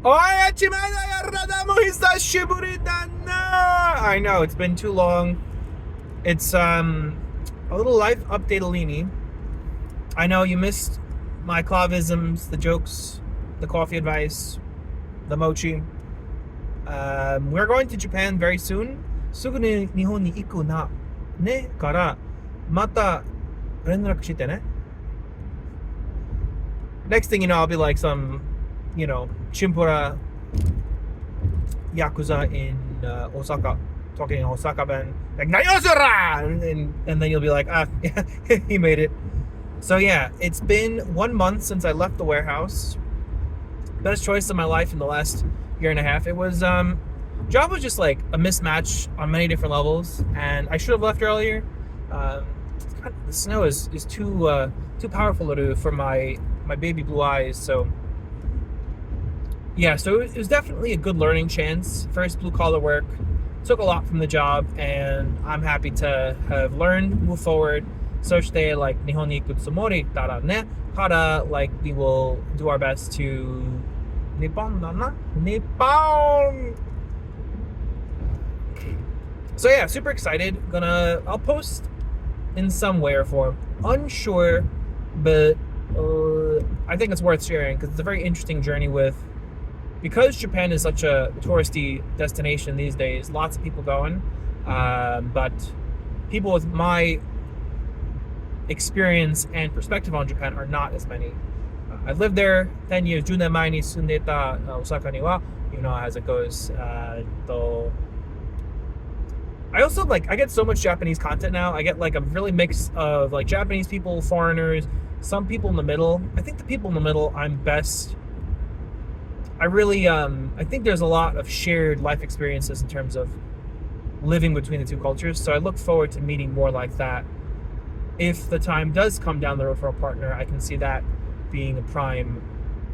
I know, it's been too long. It's a little life update, Alini. I know you missed my clavisms, the jokes, the coffee advice, the mochi. We're going to Japan very soon. すぐに日本に行くな。ねから、また連絡してね。Next thing you know, I'll be like some, chimpura yakuza in Osaka, talking in Osaka ben, like Nayosura! And then you'll be like, he made it. So yeah, it's been 1 month since I left the warehouse. Best choice of my life in the last year and a half. It was, job was just like a mismatch on many different levels, and I should have left earlier. The snow is too powerful for my baby blue eyes, so yeah, so it was definitely a good learning chance. First blue collar work, took a lot from the job, and I'm happy to have learned, move forward. So today, like Nihon ni iku tsumori dara ne, kara, like we will do our best to Nippon. So yeah, super excited. I'll post in some way or form. Unsure, but I think it's worth sharing because it's a very interesting journey because Japan is such a touristy destination these days, lots of people going, but people with my experience and perspective on Japan are not as many. I lived there 10 years, 10年前に住んでた Osaka には, you know as it goes. I also I get so much Japanese content now. I get like a really mix of like Japanese people, foreigners, some people in the middle. I think the people in the middle I'm best. I really I think there's a lot of shared life experiences in terms of living between the two cultures. So I look forward to meeting more like that. If the time does come down the road for a partner, I can see that being a prime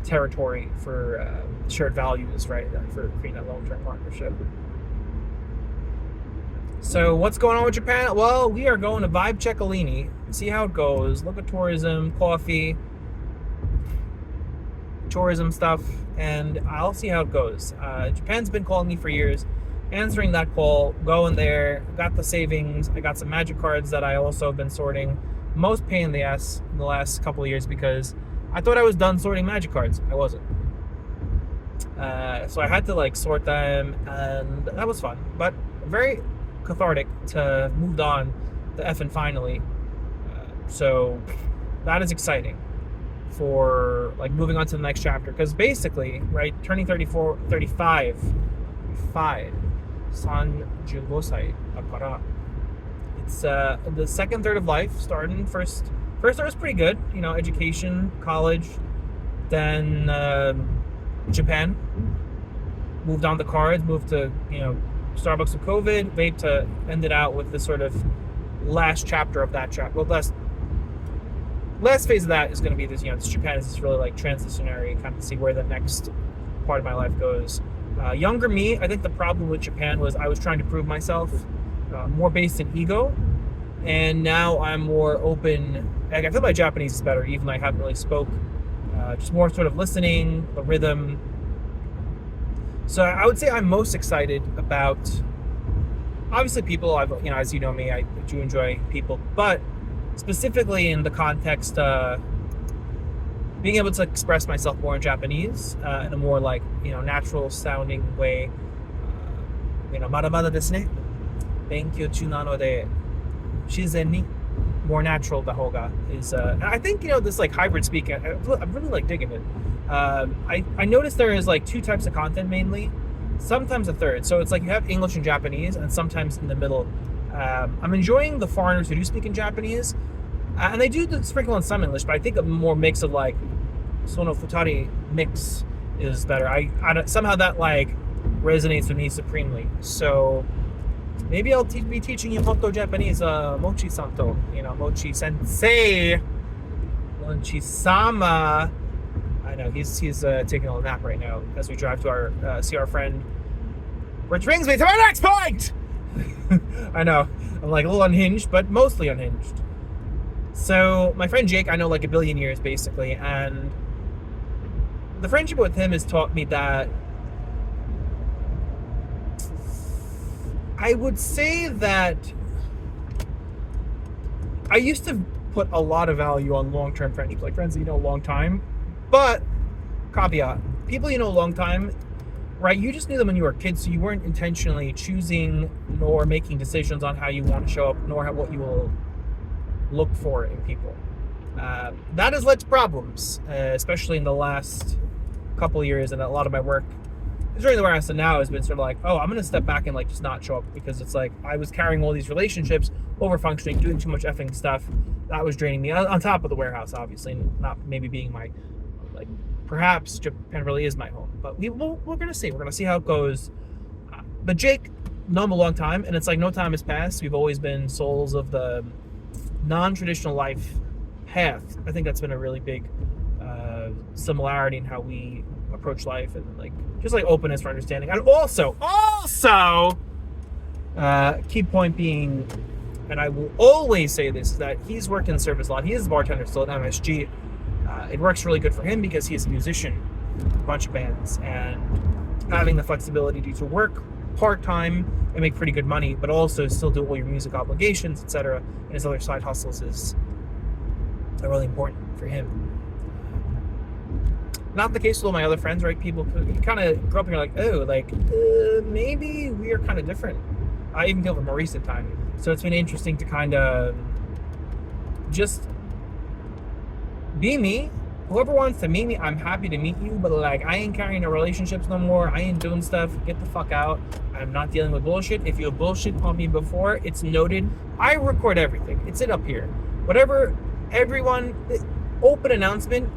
territory for shared values, right? For creating that long-term partnership. So what's going on with Japan? Well, we are going to vibe check Alini, see how it goes, look at tourism, coffee, tourism stuff, and I'll see how it goes. Japan's been calling me for years, answering that call, going there, got the savings, I got some magic cards that I also have been sorting. Most pain in the ass in the last couple of years because I thought I was done sorting magic cards. I wasn't. So I had to sort them, and that was fun, but very cathartic to have moved on the effing finally. So that is exciting for moving on to the next chapter, because basically, right, turning 34, 35, 35 akara. It's the second third of life, starting first third was pretty good, education, college, then Japan, moved on the cards, moved to Starbucks with COVID, vape to end it out with this sort of last chapter of that chapter. Well, last phase of that is going to be this, Japan is this really transitionary, kind of see where the next part of my life goes. Younger me, I think the problem with Japan was I was trying to prove myself, more based in ego, and now I'm more open. I feel my Japanese is better, even though I haven't really spoke. Just more sort of listening, the rhythm. So I would say I'm most excited about, obviously people, as you know me, I do enjoy people, but specifically in the context, being able to express myself more in Japanese, in a more natural sounding way. まだまだですね。勉強中なので、自然に more natural the方が is, and I think, this hybrid speak, I'm really digging it. I noticed there is two types of content mainly, sometimes a third. So it's you have English and Japanese, and sometimes in the middle. I'm enjoying the foreigners who do speak in Japanese, and they do sprinkle in some English, but I think a more mix of sono futari mix is better. I somehow that resonates with me supremely. So maybe I'll be teaching you Hoto Japanese, Mochi Santo, Mochi Sensei, Mochi Sama. I know he's taking a nap right now as we drive to see our friend, which brings me to my next point. I know I'm a little unhinged, but mostly unhinged. So my friend Jake, I know a billion years basically, and the friendship with him has taught me that I would say that I used to put a lot of value on long-term friendships, like friends that you know a long time. But caveat: people you know a long time, right? You just knew them when you were kids, so you weren't intentionally choosing nor making decisions on how you want to show up, nor what you will look for in people. That has led to problems, especially in the last couple of years, and a lot of my work during the warehouse and now has been sort of like, oh, I'm gonna step back and like just not show up, because it's like I was carrying all these relationships, over functioning, doing too much effing stuff that was draining me. On top of the warehouse, obviously, not maybe being my, like, perhaps Japan really is my home, but we're gonna see. We're gonna see how it goes. But Jake, known him a long time, and it's like no time has passed. We've always been souls of the non-traditional life path. I think that's been a really big similarity in how we approach life, and like just like openness for understanding. And also key point being, and I will always say this, is that he's worked in service a lot. He is a bartender still at MSG. It works really good for him because he's a musician, a bunch of bands, and having the flexibility to work part-time and make pretty good money, but also still do all your music obligations, etc., and his other side hustles is really important for him. Not the case with all my other friends, right? People kind of grow up and you're like, oh, like, maybe we are kind of different. I even feel for more recent time. So it's been interesting to kind of just be me. Whoever wants to meet me, I'm happy to meet you, but like, I ain't carrying no relationships no more. I ain't doing stuff. Get the fuck out. I'm not dealing with bullshit. If you have bullshit on me before, it's noted. I record everything. It's it up here. Whatever, everyone, open announcement.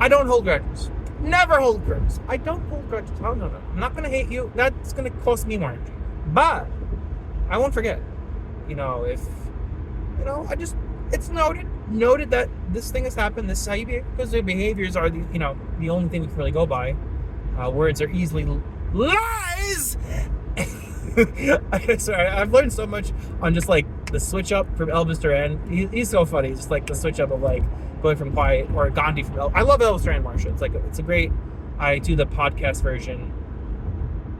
I don't hold grudges. Never hold grudges. I don't hold grudges. Oh, no. I'm not going to hate you. That's going to cost me more energy. But I won't forget. If, it's noted that this thing has happened. This is how you behave. Because their behaviors are the only thing we can really go by. Words are easily lies. Sorry, I've learned so much on just like the switch up from Elvis Duran. He's so funny. Just like the switch up of like going from Quiet, or Gandhi from I love Elvis Duran, Marsha. It's a great. I do the podcast version.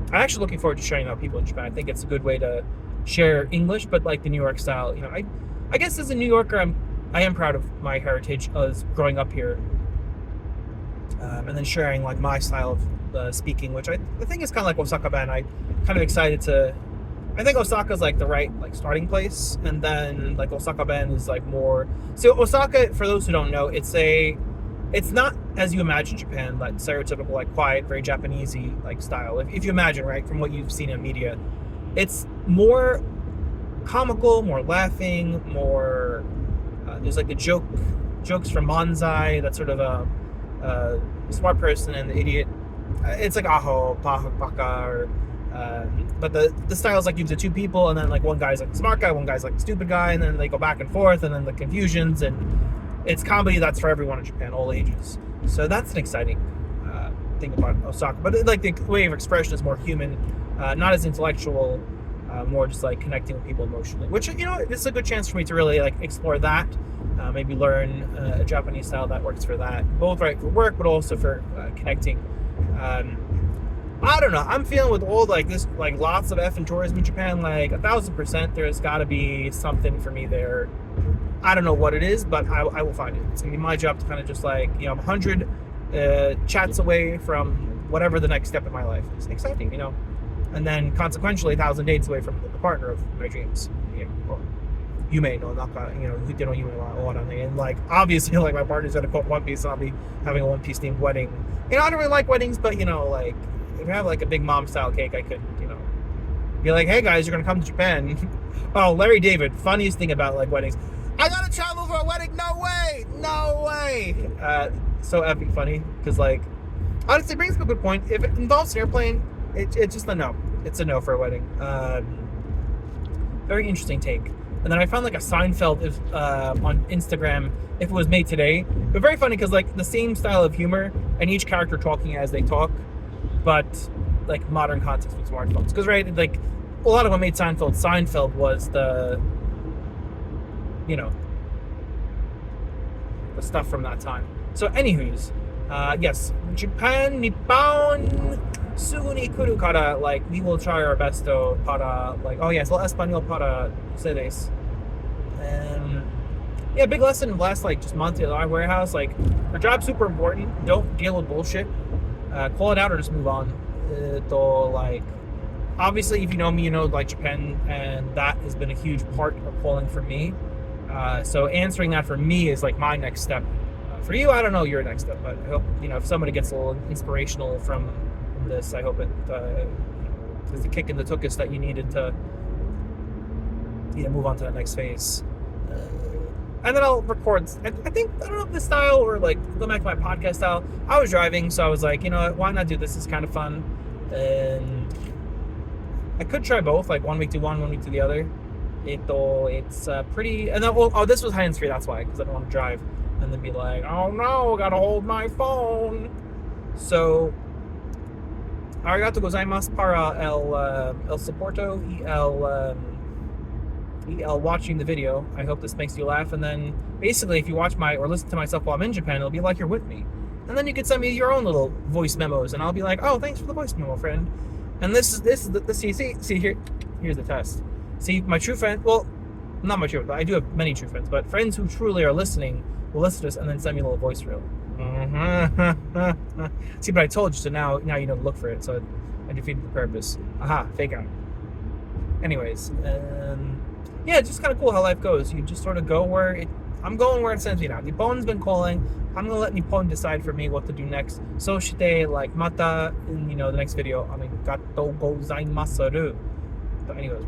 I'm actually looking forward to sharing out people in Japan. I think it's a good way to share English, but like the New York style. I guess as a New Yorker, I am proud of my heritage as growing up here, and then sharing like my style of speaking, which I think is kind of like Osaka Ben. I'm kind of excited to. I think Osaka's like the right like starting place, and then like Osaka Ben is like more. So Osaka, for those who don't know, it's not as you imagine Japan, like stereotypical like quiet, very Japanesey like style. If you imagine, right, from what you've seen in media, it's more comical, more laughing, more. There's like the jokes from Manzai. That's sort of a smart person and the idiot. It's like aho, baka, or. But the style's like you have the two people, and then like one guy's like the smart guy, one guy's like the stupid guy, and then they go back and forth, and then the confusions, and it's comedy that's for everyone in Japan, all ages. So that's an exciting thing about Osaka. But like the way of expression is more human, not as intellectual, more just like connecting with people emotionally. Which it's a good chance for me to really like explore that, maybe learn a Japanese style that works for that, both right for work, but also for connecting. I don't know. I'm feeling with all like this, like lots of effing tourism in Japan, like 1,000%. There's got to be something for me there. I don't know what it is, but I will find it. It's gonna be my job to kind of just like I'm 100 chats away from whatever the next step in my life is. Exciting, and then consequentially 1,000 dates away from the partner of my dreams. Well, you may know, not who did you may and like obviously like my partner's gonna quote One Piece, so I'll be having a One Piece themed wedding. I don't really like weddings, but like. If I have like a big mom style cake, I could, be like, hey guys, you're gonna come to Japan. Oh, Larry David, funniest thing about like weddings. I gotta travel for a wedding. No way. So epic funny, because like, honestly, it brings up a good point. If it involves an airplane, it's just a no. It's a no for a wedding. Very interesting take. And then I found like a Seinfeld on Instagram if it was made today, but very funny because like the same style of humor and each character talking as they talk. But like modern context with smartphones, because right, like a lot of what made Seinfeld was the stuff from that time. So anywho's Yes, Japan, Nippon, sugu ni kuru kara, like, we will try our best to para, like, oh yes, lo español para ustedes. Yeah, big lesson last, like, just month at our warehouse, like, our job's super important. Don't deal with bullshit. Call it out or just move on. Like, obviously, if you know me, you know, like, Japan, and that has been a huge part of calling for me. So answering that for me is, like, my next step. For you, I don't know your next step, but I hope, you know, if somebody gets a little inspirational from this, I hope it is the kick in the tuchus that you needed to, you know, move on to the next phase. And then I'll record. I think, I don't know if this style or, like, go back to my podcast style. I was driving, so I was like, you know what, why not do this? It's kind of fun. And I could try both, like 1 week to one, 1 week to the other. It's pretty. And then, oh, this was hands free. That's why, because I don't want to drive and then be like, oh no, gotta hold my phone. So, arigato gozaimasu para el soporto y el watching the video. I hope this makes you laugh. And then basically, if you watch or listen to myself while I'm in Japan, it'll be like you're with me. And then you could send me your own little voice memos, and I'll be like, oh, thanks for the voice memo, friend. And this is the see here. Here's the test. See, my true friend. Well, not my true. But I do have many true friends, but friends who truly are listening will listen to this and then send me a little voice reel. See, but I told you, so now you know to look for it. So I defeated the purpose. Aha, fake out. Anyways, yeah, it's just kind of cool how life goes. You just sort of go I'm going where it sends me now. Nippon's been calling. I'm gonna let Nippon decide for me what to do next. So shite, like, mata in, you know, the next video. Arigatou gozaimasu. But anyways.